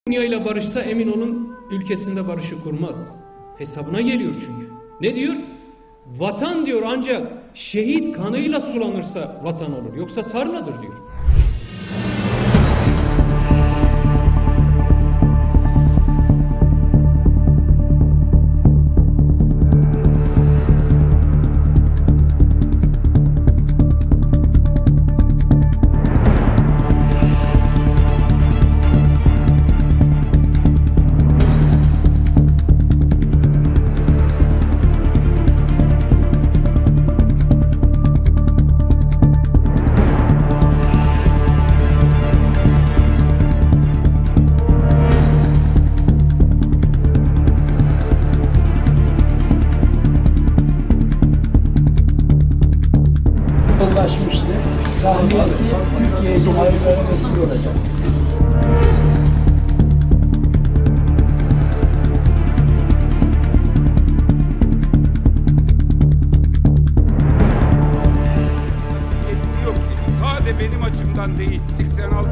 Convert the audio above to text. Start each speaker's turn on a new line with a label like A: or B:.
A: Dünyayla barışsa emin olun ülkesinde barışı kurmaz. Hesabına geliyor çünkü. Ne diyor? Vatan diyor ancak şehit kanıyla sulanırsa vatan olur. Yoksa tarladır diyor.
B: Ulaşmıştı. Rahmeti Türkiye için hayırlara vesile olacak.
C: Yok ki sadece benim açımdan değil, 86